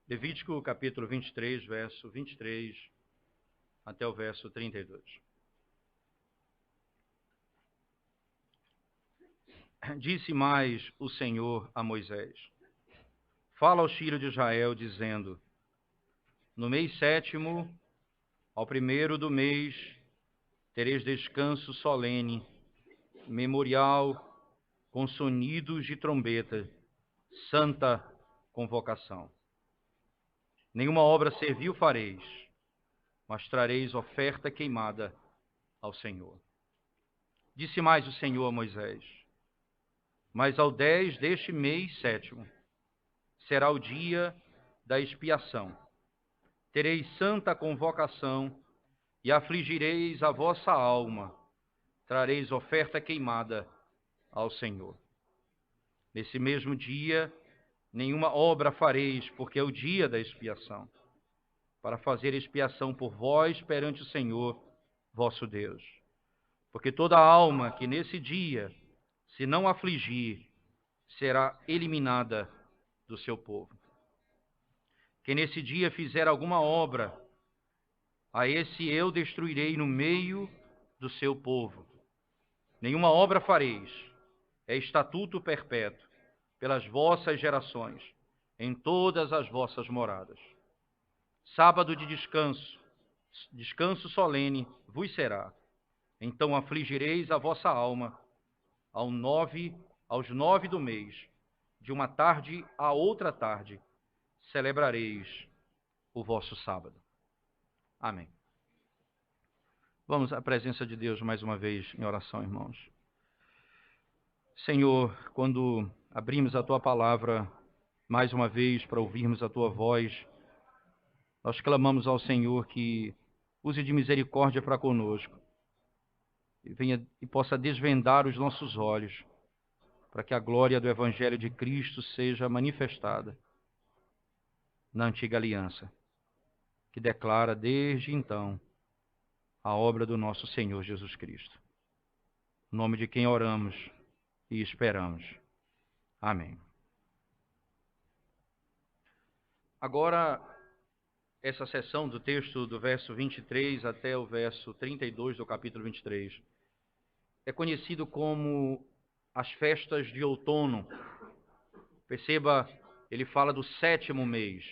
Levítico capítulo 23, verso 23 até o verso 32. Disse mais o Senhor a Moisés: Fala aos filhos de Israel, dizendo: No mês 7º, ao 1º do mês, tereis descanso solene, memorial, com sonidos de trombeta, santa convocação. Nenhuma obra servil fareis, mas trareis oferta queimada ao Senhor. Disse mais o Senhor a Moisés: Mas ao 10 deste mês 7º será o dia da expiação. Tereis santa convocação e afligireis a vossa alma. Trareis oferta queimada ao Senhor. Nesse mesmo dia, nenhuma obra fareis, porque é o dia da expiação, para fazer expiação por vós perante o Senhor, vosso Deus. Porque toda alma que nesse dia se não afligir, será eliminada do seu povo. Quem nesse dia fizer alguma obra, a esse eu destruirei no meio do seu povo. Nenhuma obra fareis, é estatuto perpétuo, pelas vossas gerações, em todas as vossas moradas. Sábado de descanso, descanso solene vos será. Então afligireis a vossa alma aos 9 do mês, de uma tarde a outra tarde, celebrareis o vosso sábado. Amém. Vamos à presença de Deus mais uma vez em oração, irmãos. Senhor, quando abrimos a Tua palavra mais uma vez para ouvirmos a Tua voz, nós clamamos ao Senhor que use de misericórdia para conosco e venha e possa desvendar os nossos olhos para que a glória do Evangelho de Cristo seja manifestada na antiga aliança, que declara desde então a obra do nosso Senhor Jesus Cristo. Em nome de quem oramos e esperamos. Amém. Agora, essa seção do texto do verso 23 até o verso 32 do capítulo 23 é conhecido como as festas de outono. Perceba, ele fala do 7º mês.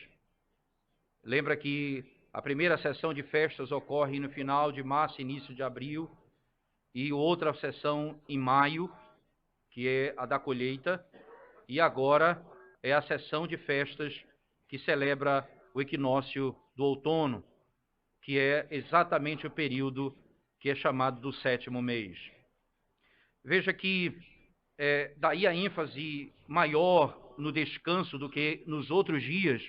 Lembra que a primeira sessão de festas ocorre no final de março, início de abril, e outra sessão em maio, que é a da colheita, e agora é a sessão de festas que celebra o equinócio do outono, que é exatamente o período que é chamado do 7º mês. Veja que daí a ênfase maior no descanso do que nos outros dias,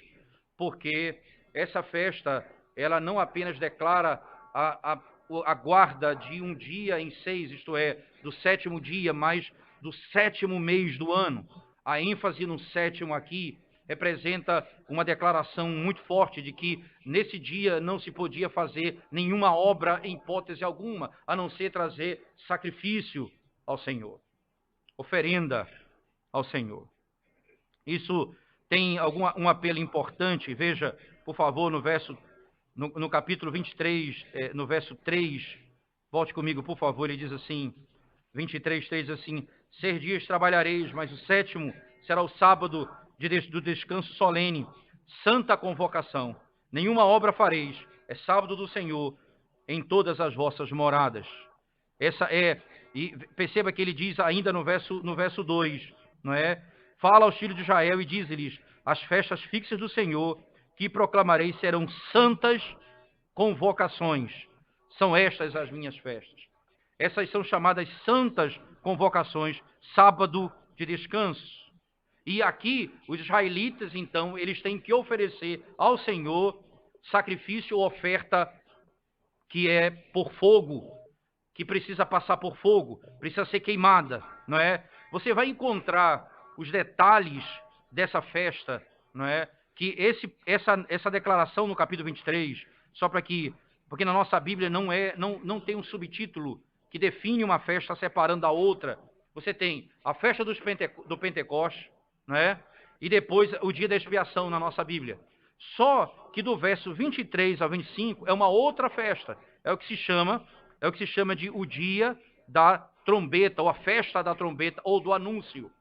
porque essa festa, ela não apenas declara a guarda de um dia em 6, isto é, do 7º dia, mas do 7º mês do ano. A ênfase no 7º aqui representa uma declaração muito forte de que nesse dia não se podia fazer nenhuma obra em hipótese alguma, a não ser trazer sacrifício ao Senhor, oferenda ao Senhor. Isso tem um apelo importante. Veja, por favor, no capítulo 23, no verso 3, volte comigo, por favor, ele diz assim, 23, 3, assim: 6 dias trabalhareis, mas o 7º será o sábado do descanso solene, santa convocação. Nenhuma obra fareis, é sábado do Senhor em todas as vossas moradas. E perceba que ele diz ainda no verso 2, não é? Fala aos filhos de Israel e diz-lhes: as festas fixas do Senhor que proclamarei serão santas convocações. São estas as minhas festas. Essas são chamadas santas convocações, sábado de descanso. E aqui, os israelitas, então, eles têm que oferecer ao Senhor sacrifício ou oferta que é por fogo, que precisa passar por fogo, precisa ser queimada, não é? Você vai encontrar os detalhes dessa festa, não é? Que essa declaração no capítulo 23, só para que, porque na nossa Bíblia não tem um subtítulo que define uma festa separando da outra. Você tem a festa do Pentecoste, não é? E depois o dia da expiação na nossa Bíblia. Só que do verso 23 ao 25 é uma outra festa. É o que se chama de o dia da trombeta, ou a festa da trombeta, ou do anúncio.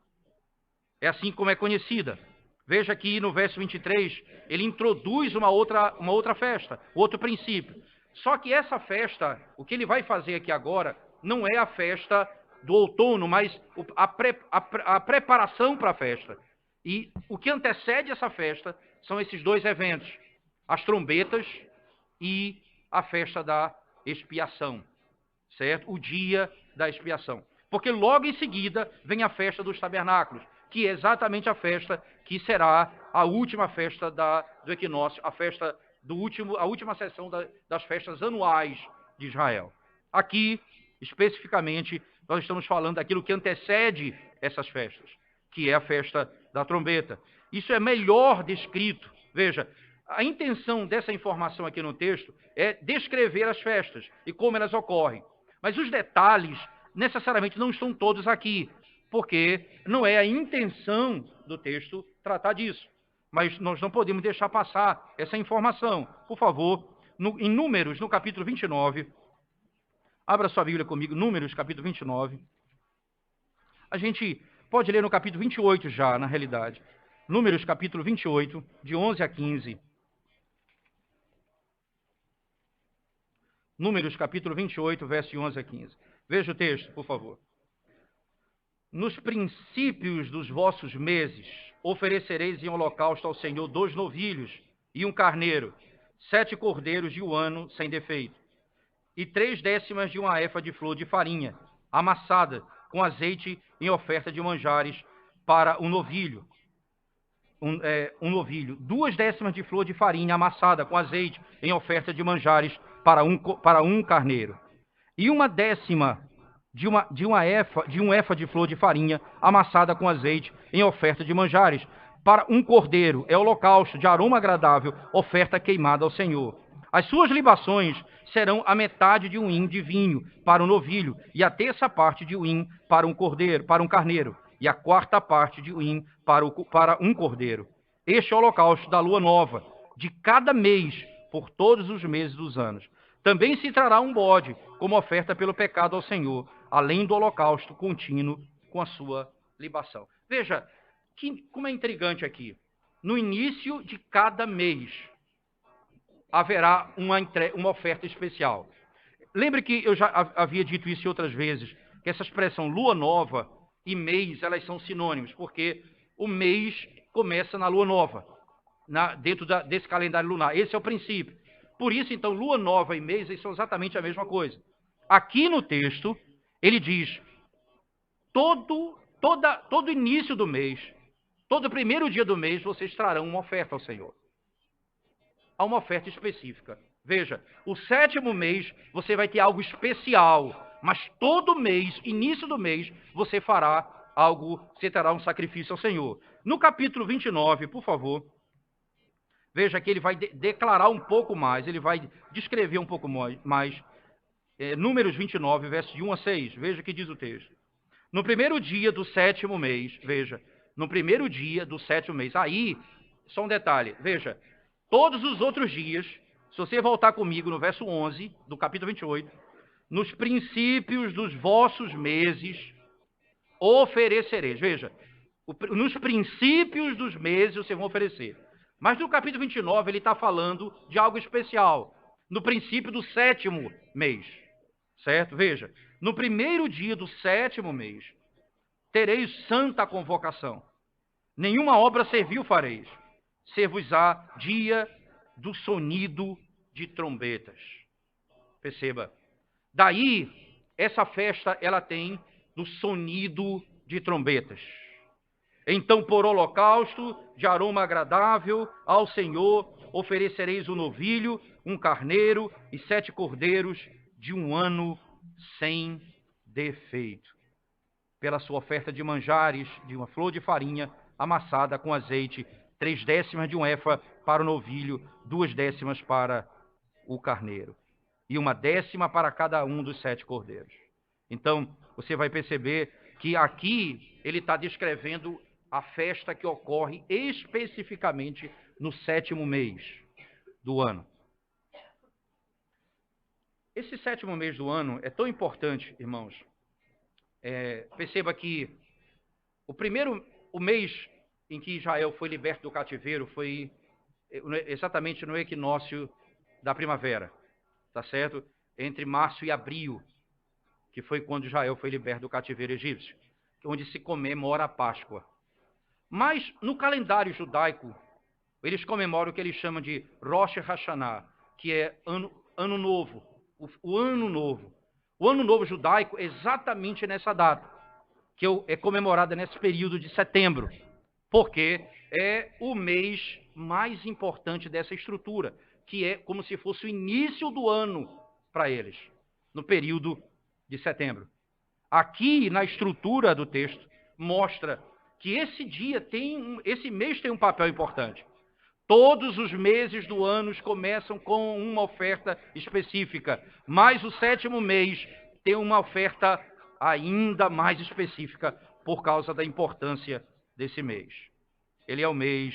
É assim como é conhecida. Veja aqui no verso 23, ele introduz uma outra festa, outro princípio. Só que essa festa, o que ele vai fazer aqui agora, não é a festa do outono, mas a preparação para a festa. E o que antecede essa festa são esses dois eventos, as trombetas e a festa da expiação, certo? O dia da expiação. Porque logo em seguida vem a festa dos tabernáculos, que é exatamente a festa que será a última festa do equinócio, a última sessão das festas anuais de Israel. Aqui, especificamente, nós estamos falando daquilo que antecede essas festas, que é a festa da trombeta. Isso é melhor descrito. Veja, a intenção dessa informação aqui no texto é descrever as festas e como elas ocorrem. Mas os detalhes necessariamente não estão todos aqui, porque não é a intenção do texto tratar disso. Mas nós não podemos deixar passar essa informação. Por favor, em Números, no capítulo 29, abra sua Bíblia comigo, Números, capítulo 29. A gente pode ler no capítulo 28 já, na realidade. Números, capítulo 28, de 11 a 15. Números, capítulo 28, verso 11 a 15. Veja o texto, por favor. Nos princípios dos vossos meses, oferecereis em holocausto ao Senhor 2 novilhos e um carneiro, 7 cordeiros de um ano sem defeito, e 3 décimas de uma efa de flor de farinha, amassada com azeite em oferta de manjares para um novilho. Um novilho, 2 décimas de flor de farinha amassada com azeite em oferta de manjares para um carneiro, e 1/10 de um efa de flor de farinha amassada com azeite em oferta de manjares para um cordeiro, é holocausto de aroma agradável, oferta queimada ao Senhor. As suas libações serão a metade de um hin de vinho para o novilho, e a terça parte de um hin para um carneiro, e a quarta parte de um hin para um cordeiro. Este é o holocausto da lua nova, de cada mês, por todos os meses dos anos. Também se trará um bode, como oferta pelo pecado ao Senhor, além do holocausto contínuo com a sua libação. Veja, como é intrigante aqui. No início de cada mês, haverá uma oferta especial. Lembre que eu já havia dito isso outras vezes, que essa expressão lua nova e mês, elas são sinônimos, porque o mês começa na lua nova, dentro desse calendário lunar. Esse é o princípio. Por isso, então, lua nova e mês são exatamente a mesma coisa. Aqui no texto, ele diz, todo início do mês, todo primeiro dia do mês, vocês trarão uma oferta ao Senhor. Há uma oferta específica. Veja, o 7º mês, você vai ter algo especial, mas todo mês, início do mês, você terá um sacrifício ao Senhor. No capítulo 29, por favor, veja que ele vai declarar um pouco mais, ele vai descrever um pouco mais. Números 29, versos de 1 a 6, veja o que diz o texto. No primeiro dia do 7º mês, veja, no primeiro dia do 7º mês, aí, só um detalhe, veja, todos os outros dias, se você voltar comigo no verso 11 do capítulo 28, nos princípios dos vossos meses oferecereis. Veja, nos princípios dos meses vocês vão oferecer. Mas no capítulo 29 ele está falando de algo especial, no princípio do 7º mês, certo? Veja, no primeiro dia do 7º mês, tereis santa convocação. Nenhuma obra servil fareis. Ser-vos-á dia do sonido de trombetas. Perceba. Daí, essa festa, ela tem do sonido de trombetas. Então, por holocausto de aroma agradável ao Senhor, oferecereis um novilho, um carneiro e 7 cordeiros de um ano sem defeito. Pela sua oferta de manjares, de uma flor de farinha amassada com azeite, 3 décimas de um efa para o novilho, 2 décimas para o carneiro, e 1/10 para cada um dos 7 cordeiros. Então, você vai perceber que aqui ele está descrevendo a festa que ocorre especificamente no 7º mês do ano. Esse 7º mês do ano é tão importante, irmãos. Perceba que o mês em que Israel foi liberto do cativeiro foi exatamente no equinócio da primavera, tá certo? Entre março e abril, que foi quando Israel foi liberto do cativeiro egípcio, onde se comemora a Páscoa. Mas no calendário judaico, eles comemoram o que eles chamam de Rosh Hashanah, que é ano novo, o ano novo. O ano novo judaico é exatamente nessa data, que é comemorada nesse período de setembro, porque é o mês mais importante dessa estrutura, que é como se fosse o início do ano para eles, no período de setembro. Aqui, na estrutura do texto, mostra que esse mês tem um papel importante. Todos os meses do ano começam com uma oferta específica, mas o 7º mês tem uma oferta ainda mais específica por causa da importância desse mês. Ele é o mês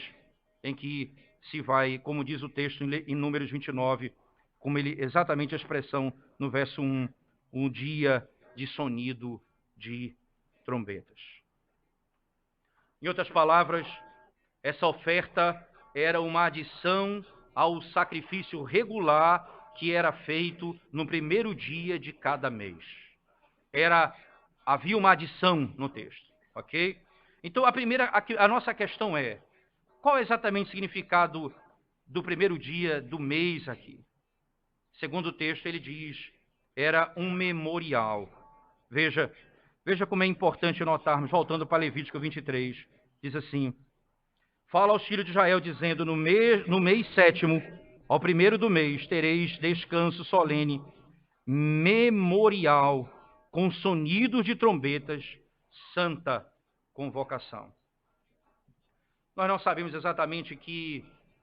em que se vai, como diz o texto em Números 29, como exatamente a expressão no verso 1, um dia de sonido de trombetas. Em outras palavras, essa oferta era uma adição ao sacrifício regular que era feito no primeiro dia de cada mês. Havia uma adição no texto, ok? Então, a nossa questão é, qual é exatamente o significado do primeiro dia do mês aqui? Segundo o texto, ele diz, era um memorial. Veja como é importante notarmos, voltando para Levítico 23, diz assim, fala aos filhos de Israel, dizendo, no mês 7º, ao primeiro do mês, tereis descanso solene, memorial, com sonidos de trombetas, santa convocação. Nós não sabemos exatamente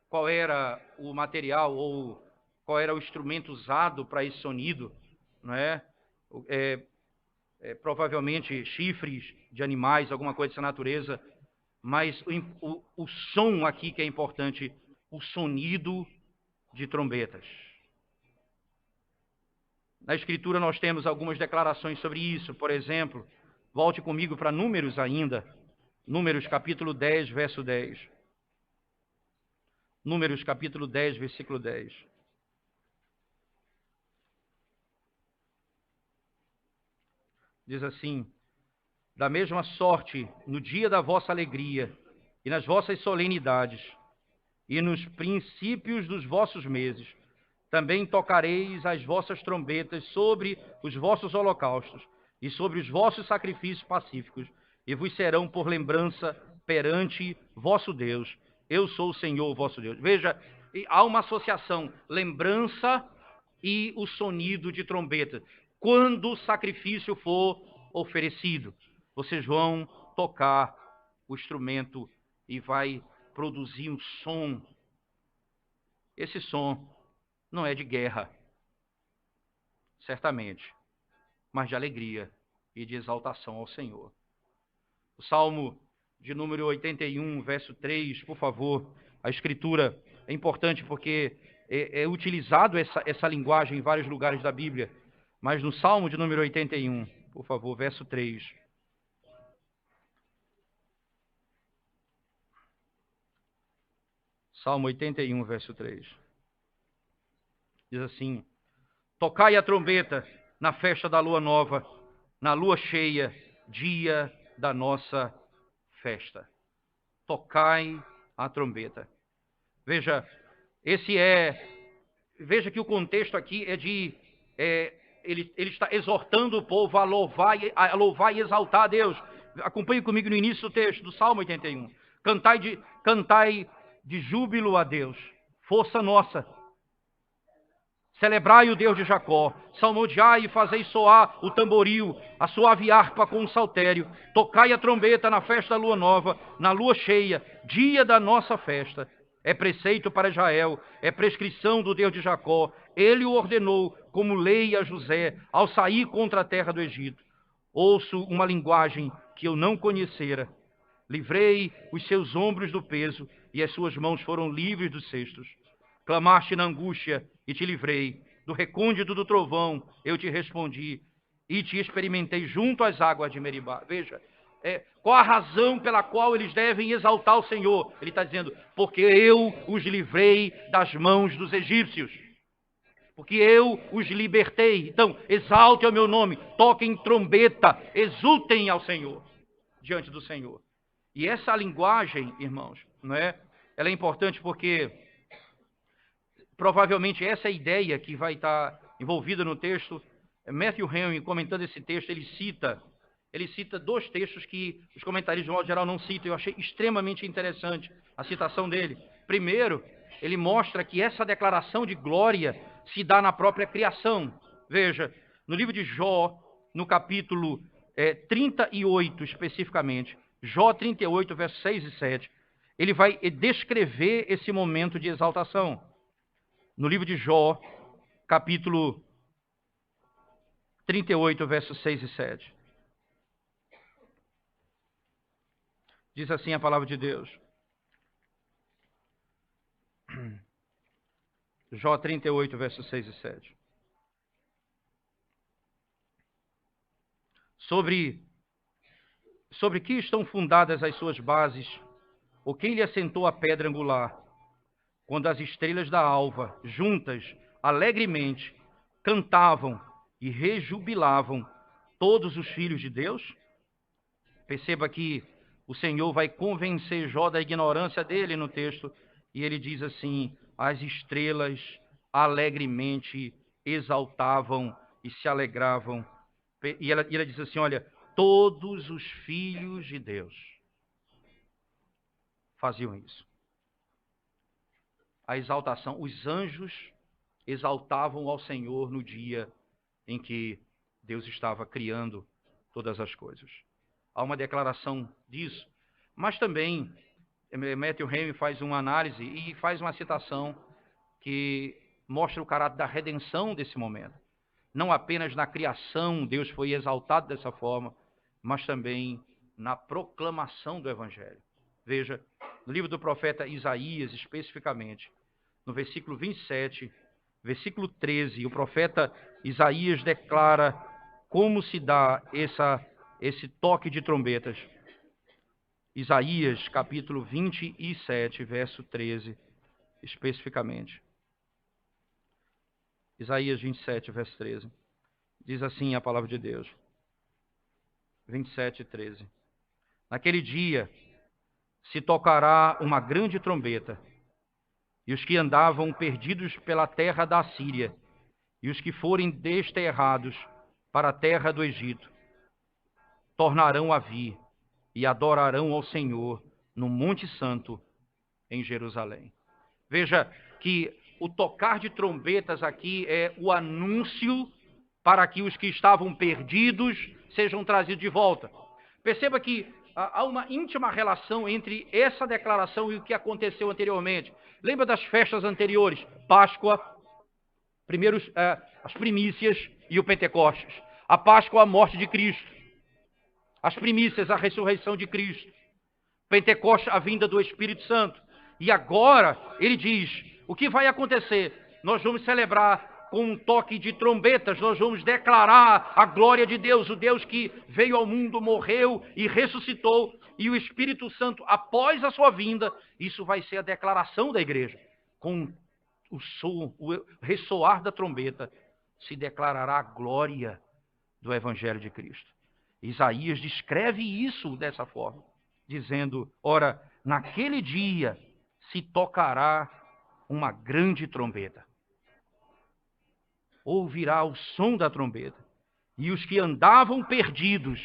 qual era o material ou qual era o instrumento usado para esse sonido, não é? Provavelmente chifres de animais, alguma coisa dessa natureza, mas o som aqui que é importante, o sonido de trombetas. Na Escritura nós temos algumas declarações sobre isso, por exemplo, volte comigo para Números ainda, Números capítulo 10, verso 10. Números capítulo 10, versículo 10. Diz assim, da mesma sorte, no dia da vossa alegria, e nas vossas solenidades, e nos princípios dos vossos meses, também tocareis as vossas trombetas sobre os vossos holocaustos, e sobre os vossos sacrifícios pacíficos, e vos serão por lembrança perante vosso Deus. Eu sou o Senhor, vosso Deus. Veja, há uma associação, lembrança e o sonido de trombeta. Quando o sacrifício for oferecido, vocês vão tocar o instrumento e vai produzir um som. Esse som não é de guerra, certamente, mas de alegria e de exaltação ao Senhor. O Salmo de número 81, verso 3, por favor. A Escritura é importante porque é utilizado essa linguagem em vários lugares da Bíblia. Mas no Salmo de número 81, por favor, verso 3. Salmo 81, verso 3. Diz assim, tocai a trombeta na festa da lua nova, na lua cheia, dia da nossa festa. Tocai a trombeta. Veja, veja que o contexto aqui ele está exortando o povo a louvar e exaltar a Deus. Acompanhe comigo no início do texto do Salmo 81. Cantai de júbilo a Deus, força nossa. Celebrai o Deus de Jacó, salmodiai e fazei soar o tamboril, a suave harpa com o saltério, tocai a trombeta na festa da lua nova, na lua cheia, dia da nossa festa. É preceito para Israel, é prescrição do Deus de Jacó. Ele o ordenou como lei a José, ao sair contra a terra do Egito. Ouço uma linguagem que eu não conhecera, Livrei os seus ombros do peso, e as suas mãos foram livres dos cestos. Clamaste na angústia, e te livrei. Do recôndito do trovão, eu te respondi, e te experimentei junto às águas de Meribá. Veja, qual a razão pela qual eles devem exaltar o Senhor? Ele está dizendo, porque eu os livrei das mãos dos egípcios. Porque eu os libertei. Então, exalte o meu nome, toquem trombeta, exultem ao Senhor, diante do Senhor. E essa linguagem, irmãos, não é? Ela é importante porque provavelmente essa é a ideia que vai estar envolvida no texto. Matthew Henry, comentando esse texto, ele cita dois textos que os comentaristas, de modo geral, não citam. Eu achei extremamente interessante a citação dele. Primeiro, ele mostra que essa declaração de glória se dá na própria criação. Veja, no livro de Jó, no capítulo 38 especificamente, Jó 38, versos 6 e 7, ele vai descrever esse momento de exaltação. No livro de Jó, capítulo 38, versos 6 e 7. Diz assim a palavra de Deus. Jó 38, versos 6 e 7. Sobre que estão fundadas as suas bases, ou quem lhe assentou a pedra angular, quando as estrelas da alva, juntas, alegremente, cantavam e rejubilavam todos os filhos de Deus? Perceba que o Senhor vai convencer Jó da ignorância dele no texto, e ele diz assim, as estrelas alegremente exaltavam e se alegravam. E ela diz assim, olha, todos os filhos de Deus faziam isso. A exaltação, os anjos exaltavam ao Senhor no dia em que Deus estava criando todas as coisas. Há uma declaração disso, mas também Matthew Henry faz uma análise e faz uma citação que mostra o caráter da redenção desse momento. Não apenas na criação Deus foi exaltado dessa forma, mas também na proclamação do Evangelho. Veja, no livro do profeta Isaías, especificamente, no versículo 27, versículo 13, o profeta Isaías declara como se dá esse toque de trombetas. Isaías, capítulo 27, verso 13, especificamente. Isaías 27, verso 13. Diz assim a palavra de Deus. 27, 13. Naquele dia se tocará uma grande trombeta, e os que andavam perdidos pela terra da Assíria, e os que forem desterrados para a terra do Egito, tornarão a vir e adorarão ao Senhor no Monte Santo em Jerusalém. Veja que o tocar de trombetas aqui é o anúncio para que os que estavam perdidos sejam trazidos de volta. Perceba que há uma íntima relação entre essa declaração e o que aconteceu anteriormente. Lembra das festas anteriores? Páscoa, as primícias e o Pentecostes. A Páscoa, a morte de Cristo. As primícias, a ressurreição de Cristo. Pentecostes, a vinda do Espírito Santo. E agora, ele diz, o que vai acontecer? Nós vamos celebrar com um toque de trombetas, nós vamos declarar a glória de Deus, o Deus que veio ao mundo, morreu e ressuscitou, e o Espírito Santo, após a sua vinda, isso vai ser a declaração da igreja. Com o som, o ressoar da trombeta, se declarará a glória do Evangelho de Cristo. Isaías descreve isso dessa forma, dizendo, ora, naquele dia se tocará uma grande trombeta. Ouvirá o som da trombeta, e os que andavam perdidos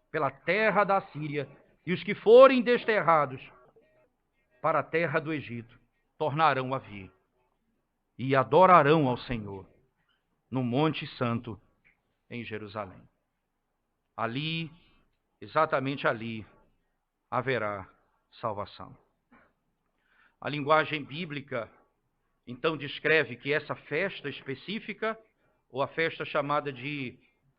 pela terra da Síria, e os que forem desterrados para a terra do Egito, tornarão a vir, e adorarão ao Senhor no Monte Santo em Jerusalém. Ali, exatamente ali, haverá salvação. A linguagem bíblica, então, descreve que essa festa específica, ou a festa chamada de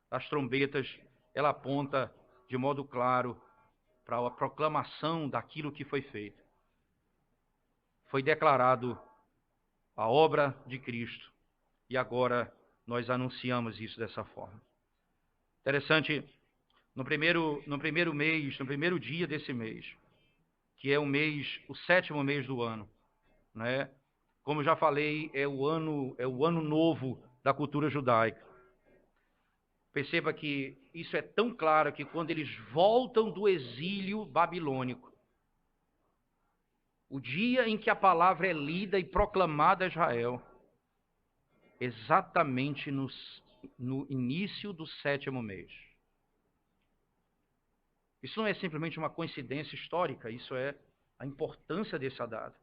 as trombetas, ela aponta de modo claro para a proclamação daquilo que foi feito. Foi declarado a obra de Cristo e agora nós anunciamos isso dessa forma. Interessante, no primeiro mês, no primeiro dia desse mês, que é o sétimo mês do ano, né? Como já falei, é o ano novo da cultura judaica. Perceba que isso é tão claro que quando eles voltam do exílio babilônico, o dia em que a palavra é lida e proclamada a Israel, exatamente no início do sétimo mês. Isso não é simplesmente uma coincidência histórica, isso é a importância dessa data.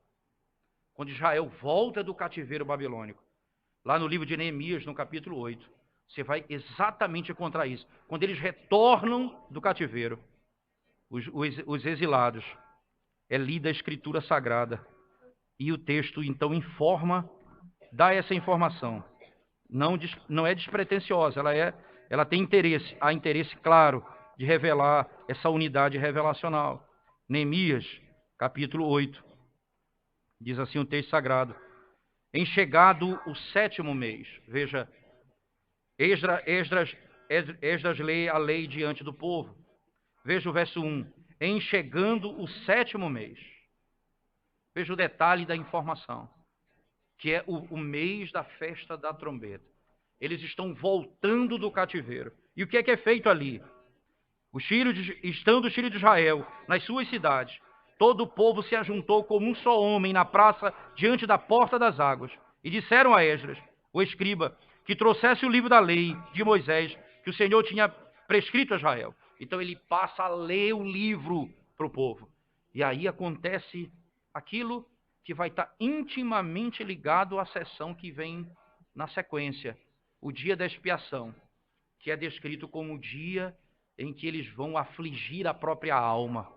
Quando Israel volta do cativeiro babilônico, lá no livro de Neemias, no capítulo 8, você vai exatamente encontrar isso. Quando eles retornam do cativeiro, os exilados, é lida a Escritura Sagrada. E o texto, então, dá essa informação. Não é despretensiosa, ela tem interesse. Há interesse claro de revelar essa unidade revelacional. Neemias, capítulo 8, diz assim o texto sagrado. Em chegado o sétimo mês, veja, Esdras lê a lei diante do povo. Veja o verso 1. Em chegando o sétimo mês. Veja o detalhe da informação, que é o mês da festa da trombeta. Eles estão voltando do cativeiro. E o que é feito ali? Estando os filhos de Israel nas suas cidades, todo o povo se ajuntou como um só homem na praça diante da porta das águas. E disseram a Esdras, o escriba, que trouxesse o livro da lei de Moisés, que o Senhor tinha prescrito a Israel. Então ele passa a ler o livro para o povo. E aí acontece aquilo que vai estar intimamente ligado à sessão que vem na sequência, o dia da expiação, que é descrito como o dia em que eles vão afligir a própria alma.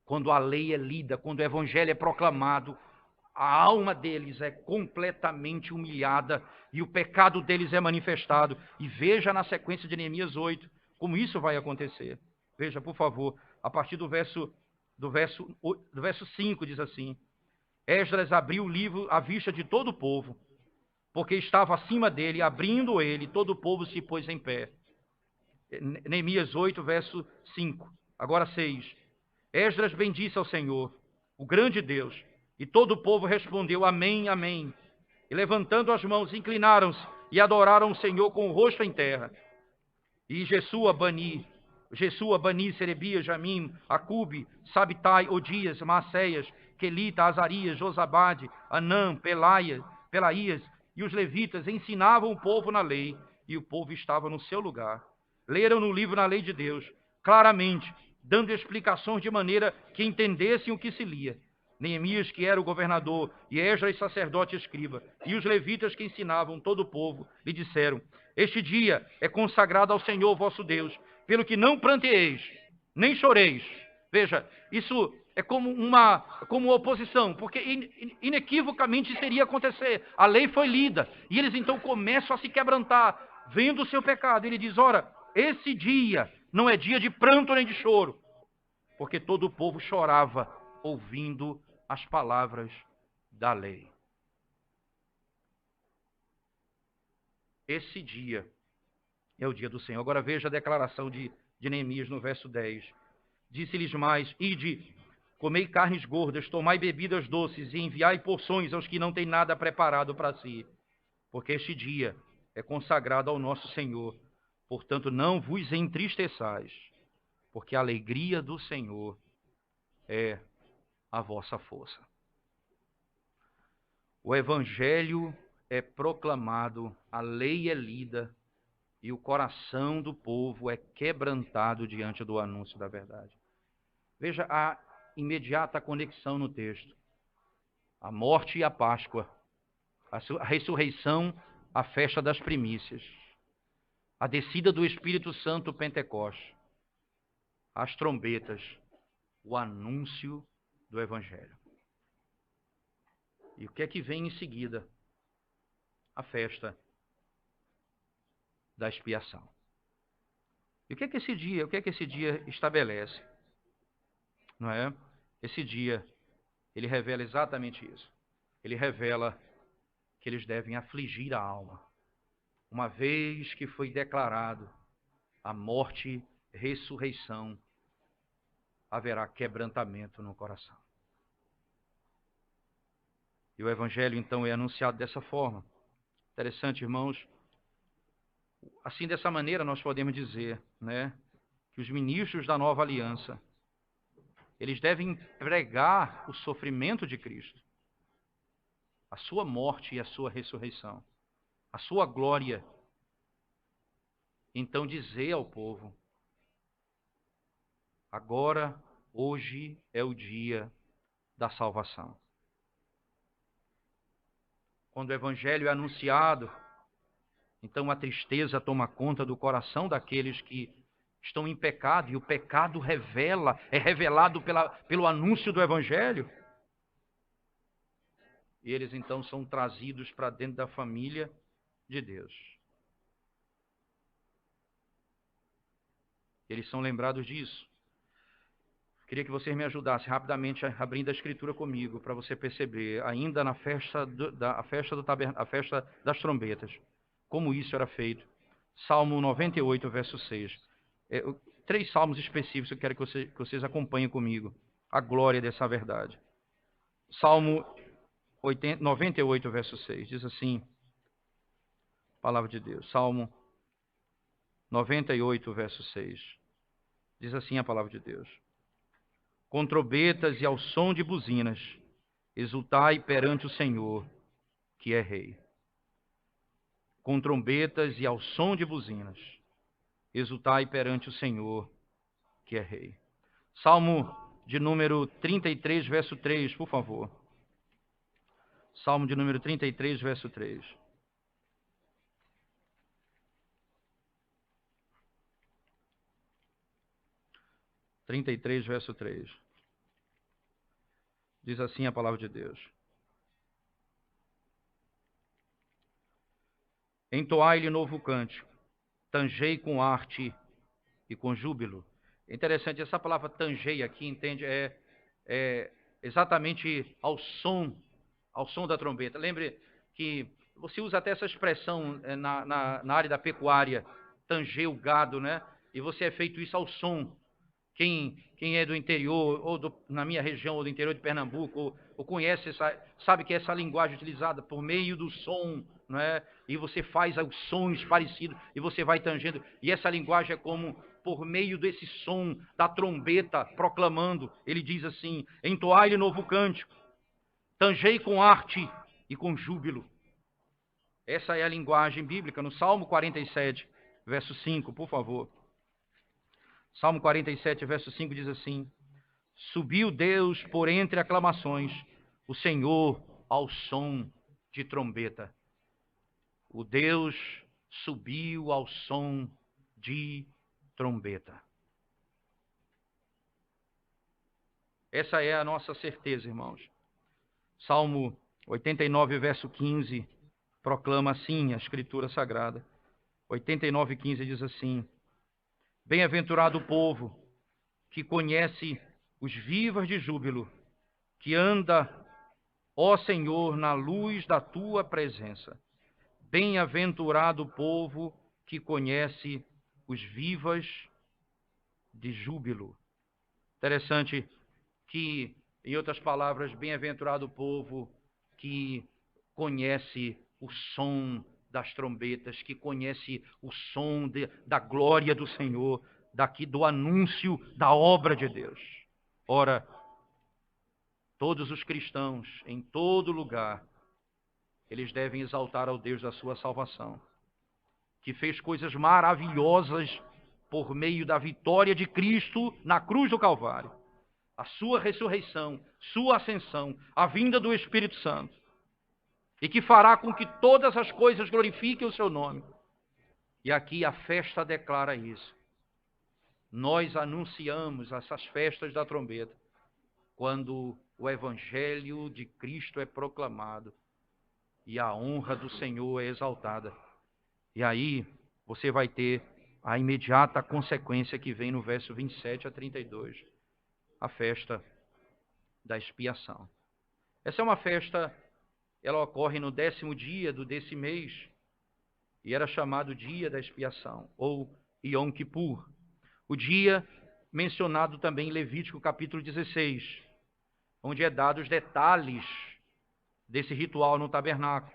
Quando a lei é lida, quando o evangelho é proclamado, a alma deles é completamente humilhada e o pecado deles é manifestado. E veja na sequência de Neemias 8 como isso vai acontecer. Veja, por favor, a partir do verso 5 diz assim: Esdras abriu o livro à vista de todo o povo, porque estava acima dele, abrindo ele, todo o povo se pôs em pé. Neemias 8, verso 5. Agora 6. Esdras bendisse ao Senhor, o grande Deus, e todo o povo respondeu amém, amém. E levantando as mãos, inclinaram-se e adoraram o Senhor com o rosto em terra. E Jesua, Bani, Serebias, Jamim, Acube, Sabitai, Odias, Maacéias, Quelita, Azarias, Josabade, Anã, Pelaías e os levitas ensinavam o povo na lei, e o povo estava no seu lugar. Leram no livro na lei de Deus, claramente, dando explicações de maneira que entendessem o que se lia. Neemias, que era o governador, e Esdras, sacerdote e escriba, e os levitas que ensinavam todo o povo, lhe disseram: este dia é consagrado ao Senhor vosso Deus, pelo que não pranteeis, nem choreis. Veja, isso é como uma oposição, porque inequivocamente isso iria acontecer. A lei foi lida, e eles então começam a se quebrantar, vendo o seu pecado. Ele diz: ora, esse dia não é dia de pranto nem de choro, porque todo o povo chorava ouvindo as palavras da lei. Esse dia é o dia do Senhor. Agora veja a declaração de Neemias no verso 10. Disse-lhes mais: ide, comei carnes gordas, tomai bebidas doces e enviai porções aos que não têm nada preparado para si, porque este dia é consagrado ao nosso Senhor. Portanto, não vos entristeçais, porque a alegria do Senhor é a vossa força. O evangelho é proclamado, a lei é lida e o coração do povo é quebrantado diante do anúncio da verdade. Veja a imediata conexão no texto. A morte e a Páscoa, a ressurreição, a festa das primícias, a descida do Espírito Santo, Pentecoste, as trombetas, o anúncio do evangelho. E o que é que vem em seguida? A festa da expiação. E o que é que esse dia estabelece? não é? Esse dia, ele revela exatamente isso. Ele revela que eles devem afligir a alma, uma vez que foi declarado a morte, ressurreição, haverá quebrantamento no coração. E o Evangelho, então, é anunciado dessa forma. Interessante, irmãos. Assim, dessa maneira, nós podemos dizer, né, que os ministros da nova aliança, eles devem pregar o sofrimento de Cristo, a sua morte e a sua ressurreição, a sua glória. Então, dizer ao povo: agora, hoje é o dia da salvação. Quando o Evangelho é anunciado, então a tristeza toma conta do coração daqueles que estão em pecado, e o pecado é revelado pelo anúncio do Evangelho. E eles então são trazidos para dentro da família de Deus. Eles são lembrados disso. Queria que vocês me ajudassem rapidamente abrindo a Escritura comigo, para você perceber, ainda na festa das trombetas, como isso era feito. Salmo 98, verso 6. 3 salmos específicos que eu quero que vocês acompanhem comigo a glória dessa verdade. Salmo 98, verso 6, diz assim, palavra de Deus. Salmo 98, verso 6, diz assim a palavra de Deus: com trombetas e ao som de buzinas, exultai perante o Senhor, que é Rei. Com trombetas e ao som de buzinas, exultai perante o Senhor, que é Rei. Salmo de número 33, verso 3, por favor. Salmo de número 33, verso 3. Verso 3. Diz assim a palavra de Deus: entoai-lhe novo cântico, tangei com arte e com júbilo. É interessante, essa palavra tangei aqui, entende, é exatamente ao som da trombeta. Lembre que você usa até essa expressão na área da pecuária, tanger o gado, né? E você é feito isso ao som. Quem é do interior, na minha região, ou do interior de Pernambuco, ou conhece, sabe que é essa linguagem utilizada por meio do som, não é? E você faz os sons parecidos, e você vai tangendo. E essa linguagem é como por meio desse som da trombeta proclamando. Ele diz assim: entoai-lhe novo cântico, tangei com arte e com júbilo. Essa é a linguagem bíblica no Salmo 47, verso 5, por favor. Salmo 47, verso 5 diz assim: subiu Deus por entre aclamações, o Senhor ao som de trombeta. O Deus subiu ao som de trombeta. Essa é a nossa certeza, irmãos. Salmo 89, verso 15, proclama assim a Escritura Sagrada. 89, 15 diz assim: bem-aventurado o povo que conhece os vivas de júbilo, que anda, ó Senhor, na luz da tua presença. Bem-aventurado o povo que conhece os vivas de júbilo. Interessante que, em outras palavras, bem-aventurado o povo que conhece o som das trombetas, que conhece o som da glória do Senhor, daqui do anúncio da obra de Deus. Ora, todos os cristãos, em todo lugar, eles devem exaltar ao Deus da sua salvação, que fez coisas maravilhosas por meio da vitória de Cristo na cruz do Calvário, a sua ressurreição, sua ascensão, a vinda do Espírito Santo, e que fará com que todas as coisas glorifiquem o seu nome. E aqui a festa declara isso. Nós anunciamos essas festas da trombeta quando o Evangelho de Cristo é proclamado e a honra do Senhor é exaltada. E aí você vai ter a imediata consequência que vem no verso 27 a 32. a festa da expiação. Essa é uma festa, ela ocorre no 10º dia desse mês, e era chamado Dia da Expiação, ou Yom Kippur. O dia mencionado também em Levítico capítulo 16, onde é dado os detalhes desse ritual no tabernáculo.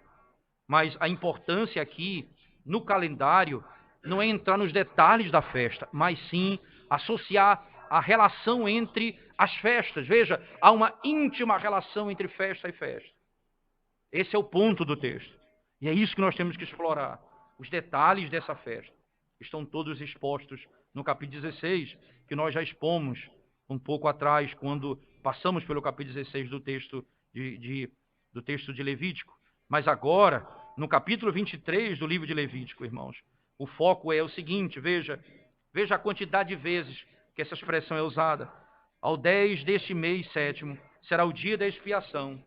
Mas a importância aqui, no calendário, não é entrar nos detalhes da festa, mas sim associar a relação entre as festas. Veja, há uma íntima relação entre festa e festa. Esse é o ponto do texto. E é isso que nós temos que explorar. Os detalhes dessa festa estão todos expostos no capítulo 16, que nós já expomos um pouco atrás, quando passamos pelo capítulo 16 do texto de Levítico. Mas agora, no capítulo 23 do livro de Levítico, irmãos, o foco é o seguinte, veja a quantidade de vezes que essa expressão é usada. Ao 10 deste mês 7º será o dia da expiação.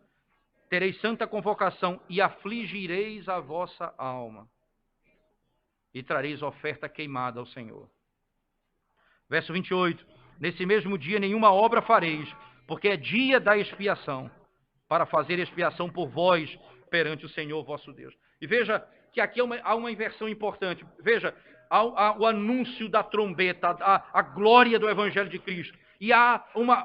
Tereis santa convocação e afligireis a vossa alma. E trareis oferta queimada ao Senhor. Verso 28. Nesse mesmo dia nenhuma obra fareis, porque é dia da expiação, para fazer expiação por vós perante o Senhor vosso Deus. E veja que aqui há uma inversão importante. Veja, há o anúncio da trombeta, a glória do Evangelho de Cristo. E há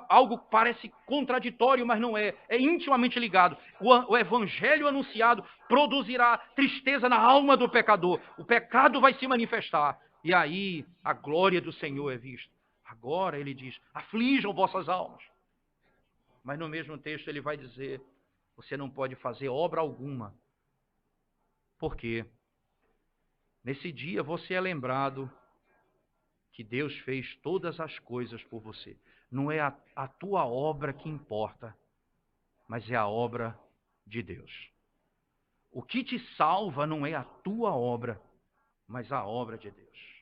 algo que parece contraditório, mas não é. É intimamente ligado. O Evangelho anunciado produzirá tristeza na alma do pecador. O pecado vai se manifestar. E aí a glória do Senhor é vista. Agora ele diz, aflijam vossas almas. Mas no mesmo texto ele vai dizer, você não pode fazer obra alguma. Por quê? Nesse dia você é lembrado que Deus fez todas as coisas por você. Não é a tua obra que importa, mas é a obra de Deus. O que te salva não é a tua obra, mas a obra de Deus.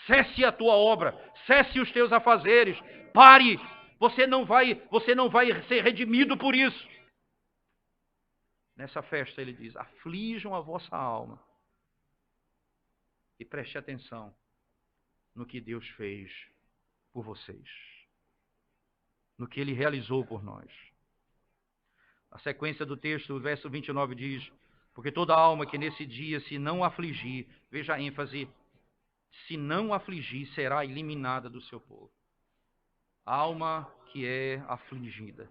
Cesse a tua obra, cesse os teus afazeres, pare, você não vai ser redimido por isso. Nessa festa ele diz, aflijam a vossa alma e preste atenção no que Deus fez por vocês, no que ele realizou por nós. A sequência do texto, o verso 29 diz, porque toda alma que nesse dia se não afligir, veja a ênfase, se não afligir, será eliminada do seu povo. A alma que é afligida.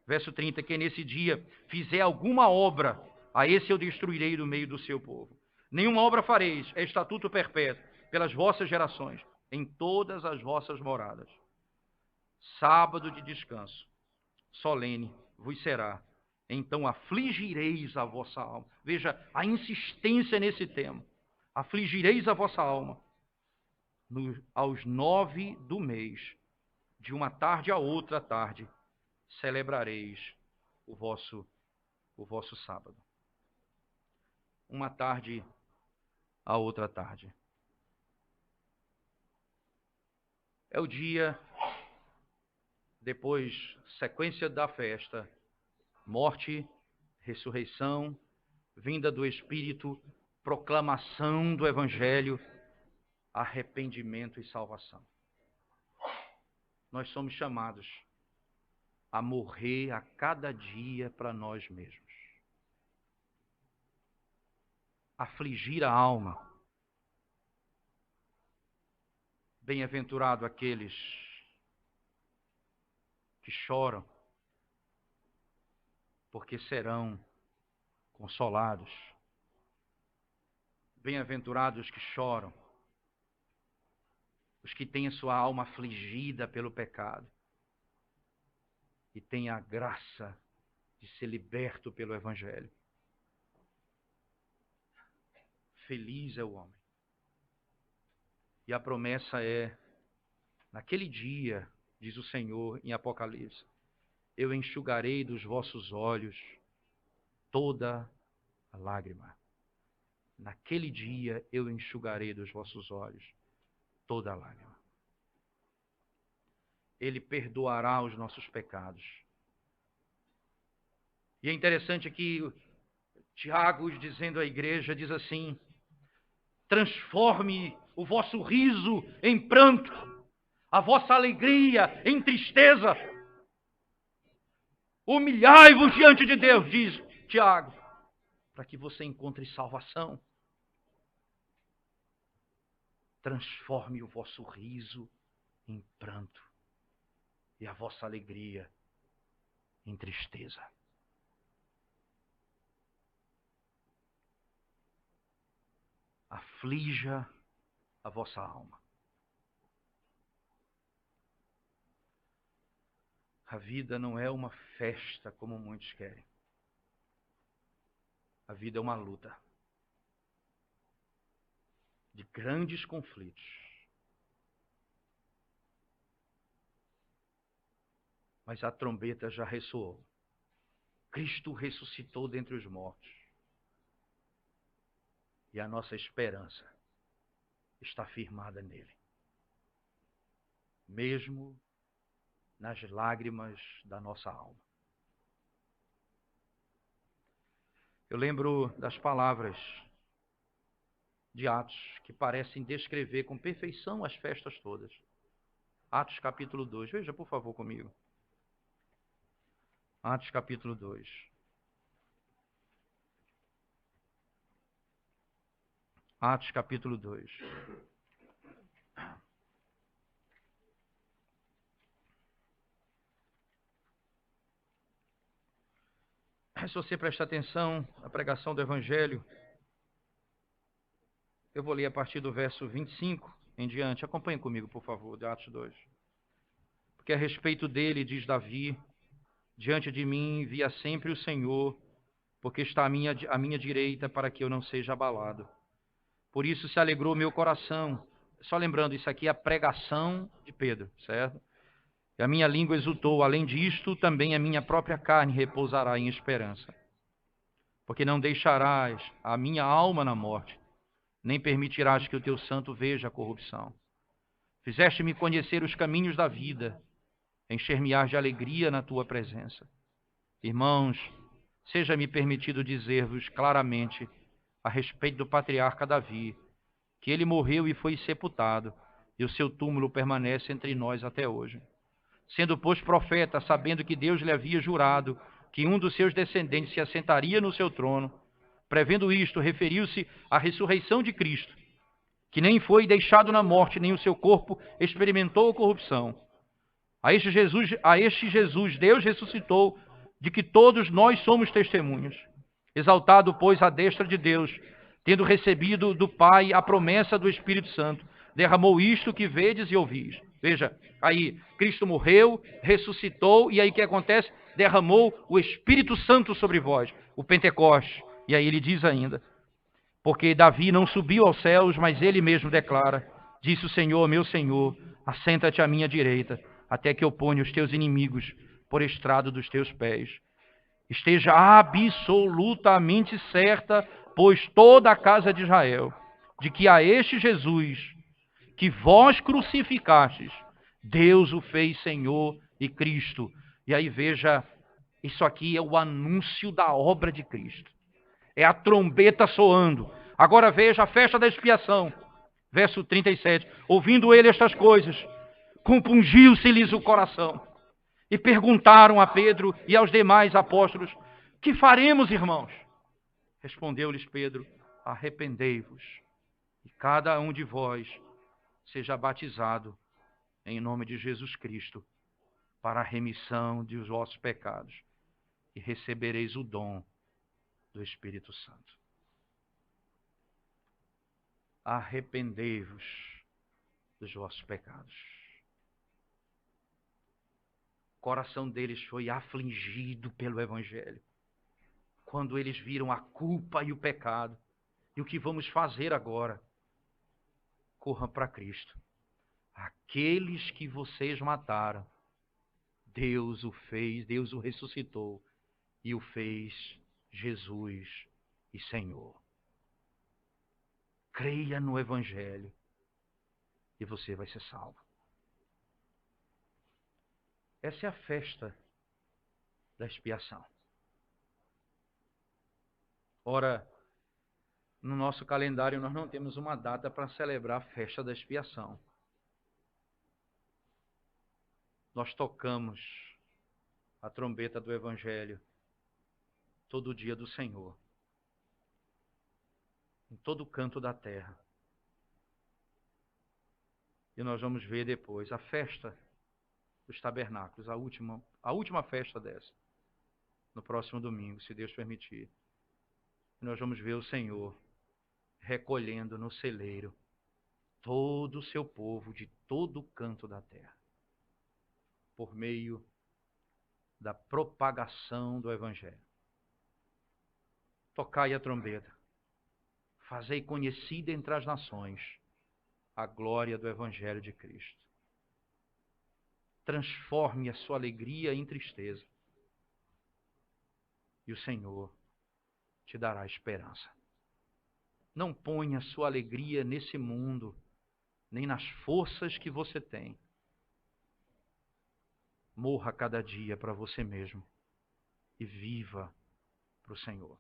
Verso 30, que nesse dia fizer alguma obra, a esse eu destruirei do meio do seu povo. Nenhuma obra fareis, é estatuto perpétuo, pelas vossas gerações, em todas as vossas moradas. Sábado de descanso, solene vos será. Então afligireis a vossa alma. Veja a insistência nesse tema. Afligireis a vossa alma aos 9 do mês, de uma tarde a outra tarde, celebrareis o vosso sábado. Uma tarde a outra tarde. É o dia, depois, sequência da festa, morte, ressurreição, vinda do Espírito, proclamação do Evangelho, arrependimento e salvação. Nós somos chamados a morrer a cada dia para nós mesmos. Afligir a alma. Bem-aventurado aqueles que choram, porque serão consolados. Bem-aventurados que choram, os que têm a sua alma afligida pelo pecado e têm a graça de ser liberto pelo Evangelho. Feliz é o homem. E a promessa é, naquele dia, diz o Senhor em Apocalipse, eu enxugarei dos vossos olhos toda a lágrima. Naquele dia eu enxugarei dos vossos olhos toda a lágrima. Ele perdoará os nossos pecados. E é interessante que Tiago, dizendo à igreja, diz assim, transforme o vosso riso em pranto, a vossa alegria em tristeza. Humilhai-vos diante de Deus, diz Tiago, para que você encontre salvação. Transforme o vosso riso em pranto e a vossa alegria em tristeza. Aflija a vossa alma. A vida não é uma festa como muitos querem. A vida é uma luta de grandes conflitos. Mas a trombeta já ressoou. Cristo ressuscitou dentre os mortos. E a nossa esperança está firmada nele. Mesmo nas lágrimas da nossa alma. Eu lembro das palavras de Atos, que parecem descrever com perfeição as festas todas. Atos capítulo 2. Veja, por favor, comigo. Atos capítulo 2. Atos capítulo 2. Se você prestar atenção à pregação do Evangelho, eu vou ler a partir do verso 25 em diante. Acompanhe comigo, por favor, de Atos 2. Porque a respeito dele, diz Davi, diante de mim via sempre o Senhor, porque está à minha direita para que eu não seja abalado. Por isso se alegrou meu coração. Só lembrando, isso aqui é a pregação de Pedro, certo? E a minha língua exultou. Além disto, também a minha própria carne repousará em esperança. Porque não deixarás a minha alma na morte, nem permitirás que o teu santo veja a corrupção. Fizeste-me conhecer os caminhos da vida, encher-me-ás de alegria na tua presença. Irmãos, seja-me permitido dizer-vos claramente a respeito do patriarca Davi, que ele morreu e foi sepultado, e o seu túmulo permanece entre nós até hoje. Sendo, pois, profeta, sabendo que Deus lhe havia jurado que um dos seus descendentes se assentaria no seu trono, prevendo isto, referiu-se à ressurreição de Cristo, que nem foi deixado na morte, nem o seu corpo experimentou a corrupção. A este Jesus Deus ressuscitou, de que todos nós somos testemunhas. Exaltado, pois, à destra de Deus, tendo recebido do Pai a promessa do Espírito Santo, derramou isto que vedes e ouvis. Veja, aí Cristo morreu, ressuscitou, e aí o que acontece? Derramou o Espírito Santo sobre vós, o Pentecoste. E aí ele diz ainda, porque Davi não subiu aos céus, mas ele mesmo declara, disse o Senhor, meu Senhor, assenta-te à minha direita, até que eu ponha os teus inimigos por estrado dos teus pés. Esteja absolutamente certa, pois toda a casa de Israel, de que a este Jesus, que vós crucificastes, Deus o fez Senhor e Cristo. E aí veja, isso aqui é o anúncio da obra de Cristo. É a trombeta soando. Agora veja a festa da expiação. Verso 37. Ouvindo ele estas coisas, compungiu-se-lhes o coração. E perguntaram a Pedro e aos demais apóstolos, que faremos, irmãos? Respondeu-lhes Pedro, arrependei-vos, e cada um de vós seja batizado em nome de Jesus Cristo, para a remissão dos vossos pecados, e recebereis o dom do Espírito Santo. Arrependei-vos dos vossos pecados. O coração deles foi afligido pelo Evangelho, quando eles viram a culpa e o pecado. E o que vamos fazer agora? Corram para Cristo. Aqueles que vocês mataram, Deus o fez, Deus o ressuscitou e o fez Jesus e Senhor. Creia no Evangelho e você vai ser salvo. Essa é a festa da expiação. Ora, no nosso calendário nós não temos uma data para celebrar a festa da expiação. nós tocamos a trombeta do Evangelho todo dia do Senhor, em todo canto da terra. E nós vamos ver depois a festa dos tabernáculos, a última festa dessa, no próximo domingo, se Deus permitir. E nós vamos ver o Senhor recolhendo no celeiro todo o seu povo de todo canto da terra, por meio da propagação do Evangelho. Tocai a trombeta, fazei conhecida entre as nações a glória do Evangelho de Cristo. Transforme a sua alegria em tristeza, e o Senhor te dará esperança. Não ponha sua alegria nesse mundo, nem nas forças que você tem. Morra cada dia para você mesmo e viva para o Senhor.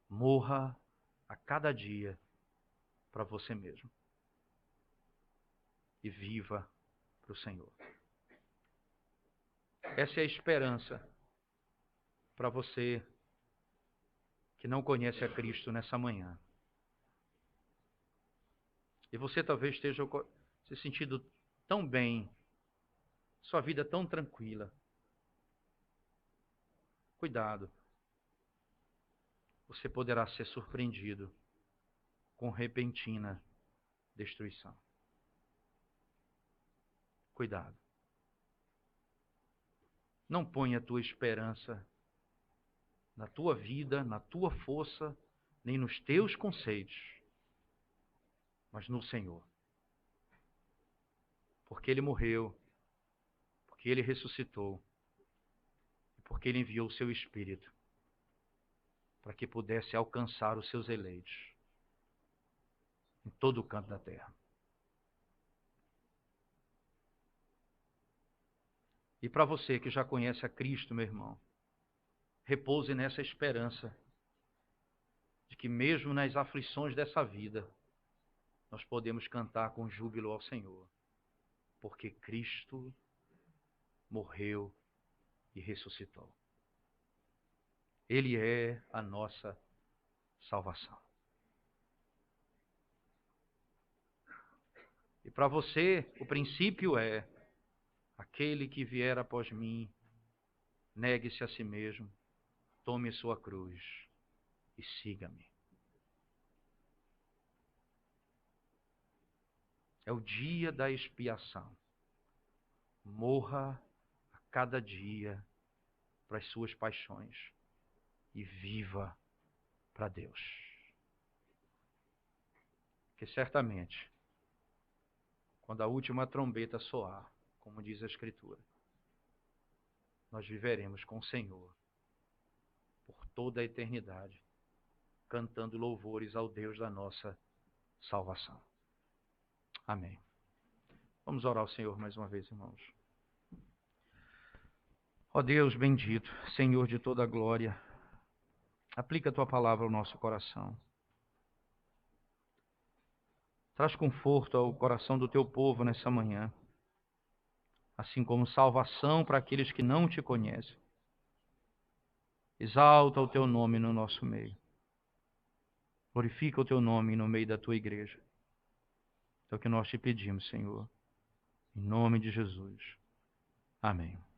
Morra a cada dia para você mesmo e viva para o Senhor. Essa é a esperança para você que não conhece a Cristo nessa manhã. E você talvez esteja se sentindo tão bem, sua vida tão tranquila. Cuidado. Você poderá ser surpreendido com repentina destruição. Cuidado. Não ponha a tua esperança na tua vida, na tua força, nem nos teus conceitos, mas no Senhor. Porque Ele morreu, porque Ele ressuscitou, e porque Ele enviou o seu Espírito para que pudesse alcançar os seus eleitos em todo o canto da terra. E para você que já conhece a Cristo, meu irmão, repouse nessa esperança de que mesmo nas aflições dessa vida, nós podemos cantar com júbilo ao Senhor, porque Cristo morreu e ressuscitou. Ele é a nossa salvação. E para você, o princípio é: aquele que vier após mim, negue-se a si mesmo, tome sua cruz e siga-me. É o dia da expiação. Morra a cada dia para as suas paixões e viva para Deus. Que certamente, quando a última trombeta soar, como diz a Escritura, nós viveremos com o Senhor por toda a eternidade, cantando louvores ao Deus da nossa salvação. Amém. Vamos orar ao Senhor mais uma vez, irmãos. Ó Deus bendito, Senhor de toda a glória, aplica a tua palavra ao nosso coração. Traz conforto ao coração do teu povo nessa manhã, assim como salvação para aqueles que não te conhecem. Exalta o teu nome no nosso meio. Glorifica o teu nome no meio da tua igreja. É o que nós te pedimos, Senhor. Em nome de Jesus. Amém.